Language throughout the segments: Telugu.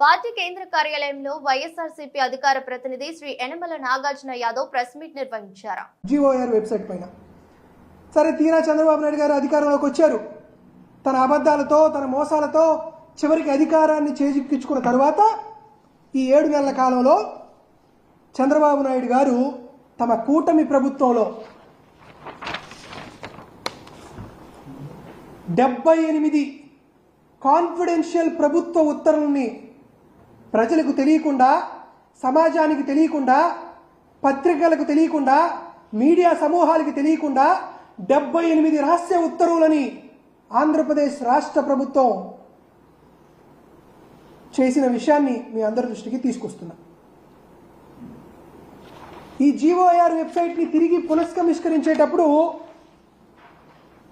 పార్టీ కేంద్ర కార్యాలయంలో వైఎస్ఆర్సీపీ అధికార ప్రతినిధి శ్రీ యనమల నాగార్జున యాదవ్ ప్రెస్ మీట్ నిర్వహించారు. జీఓఆర్ వెబ్సైట్ పైన సరే తీరా చంద్రబాబు నాయుడు గారు అధికారంలోకి వచ్చారు. తన అబద్ధాలతో తన మోసాలతో చివరికి అధికారాన్ని చేజిక్కించుకున్న తర్వాత ఈ 7 నెలల కాలంలో చంద్రబాబు నాయుడు గారు తమ కూటమి ప్రభుత్వంలో 78 కాన్ఫిడెన్షియల్ ప్రభుత్వ ఉత్తర్వుల్ని ప్రజలకు తెలియకుండా, సమాజానికి తెలియకుండా, పత్రికలకు తెలియకుండా, మీడియా సమూహాలకు తెలియకుండా 78 రహస్య ఉత్తర్వులని ఆంధ్రప్రదేశ్ రాష్ట్ర ప్రభుత్వం చేసిన విషయాన్ని మీ అందరి దృష్టికి తీసుకొస్తున్నా. ఈ జీఓఆర్ వెబ్సైట్ని తిరిగి పునఃసంస్కరించేటప్పుడు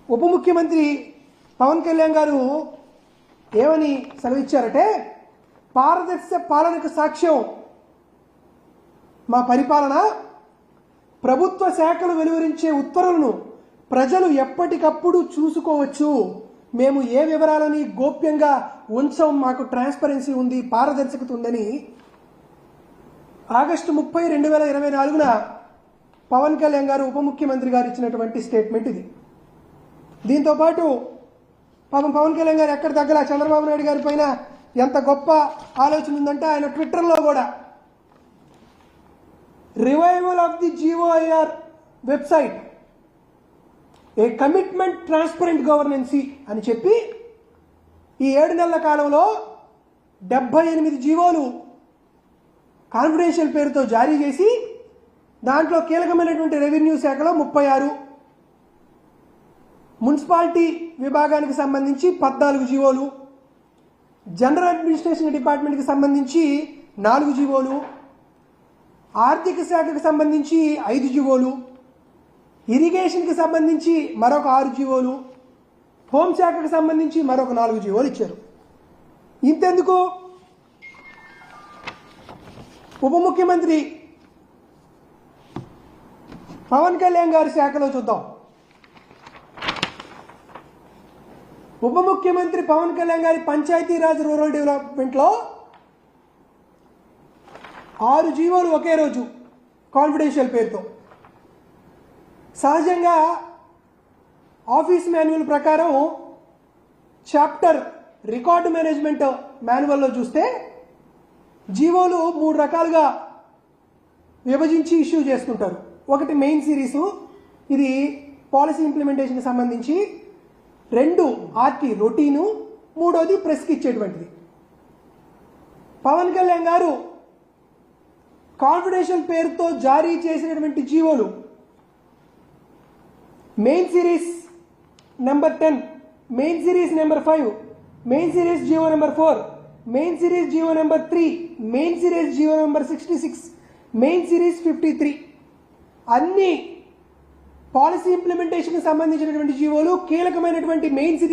ఉప ముఖ్యమంత్రి పవన్ కళ్యాణ్ గారు ఏమని సెలవిచ్చారంటే, పారదర్శక పాలనకు సాక్ష్యం మా పరిపాలన, ప్రభుత్వ శాఖలు వెలువరించే ఉత్తర్వులను ప్రజలు ఎప్పటికప్పుడు చూసుకోవచ్చు, మేము ఏ వివరాలని గోప్యంగా ఉంచం, మాకు ట్రాన్స్పరెన్సీ ఉంది, పారదర్శకత ఉందని ఆగస్టు 30, 2024 పవన్ కళ్యాణ్ గారు ఉప ముఖ్యమంత్రి గారు ఇచ్చినటువంటి స్టేట్మెంట్ ఇది. దీంతోపాటు పవన్ కళ్యాణ్ గారు ఎక్కడ తగ్గల చంద్రబాబు నాయుడు గారి పైన ఎంత గొప్ప ఆలోచన ఉందంటే ఆయన ట్విట్టర్లో కూడా revival of the GOIR website, a commitment transparent governance అని చెప్పి ఈ 7 నెలల కాలంలో 78 జీవోలు కాన్ఫిడెన్షియల్ పేరుతో జారీ చేసి దాంట్లో కీలకమైనటువంటి రెవెన్యూ శాఖలో 36, మున్సిపాలిటీ విభాగానికి సంబంధించి 14 జీవోలు, జనరల్ అడ్మినిస్ట్రేషన్ డిపార్ట్మెంట్కి సంబంధించి 4 జీవోలు, ఆర్థిక శాఖకు సంబంధించి 5 జీవోలు, ఇరిగేషన్కి సంబంధించి మరొక 6 జీవోలు, హోంశాఖకు సంబంధించి మరొక 4 జీవోలు ఇచ్చారు. ఇంతెందుకు, ఉప ముఖ్యమంత్రి పవన్ కళ్యాణ్ గారి శాఖలో చూద్దాం. ఉప ముఖ్యమంత్రి పవన్ కళ్యాణ్ గారి పంచాయతీరాజ్ రూరల్ డెవలప్మెంట్లో 6 జీవోలు ఒకే రోజు కాన్ఫిడెన్షియల్ పేరుతో. సహజంగా ఆఫీస్ మాన్యువల్ ప్రకారం చాప్టర్ రికార్డు మేనేజ్మెంట్ మాన్యువల్లో చూస్తే జీవోలు 3 రకాలుగా విభజించి ఇష్యూ చేసుకుంటారు. ఒకటి మెయిన్ సిరీసు, ఇది పాలసీ ఇంప్లిమెంటేషన్కి సంబంధించి, 2 ఆర్టీ రొటీను, 3వది ప్రెస్కి ఇచ్చేటువంటిది. పవన్ కళ్యాణ్ గారు కాన్ఫిడెన్షియల్ పేరుతో జారీ చేసినటువంటి జీవోలు main series number 10, main series number 5, main series GO number 4, main series GO number 3, main series GO number 66, main series 53 అన్ని పాలసీ ఇంప్లిమెంటేషన్కి సంబంధించినటువంటి జీవోలు. కీలకమైనటువంటి మెయిన్ సిరీస్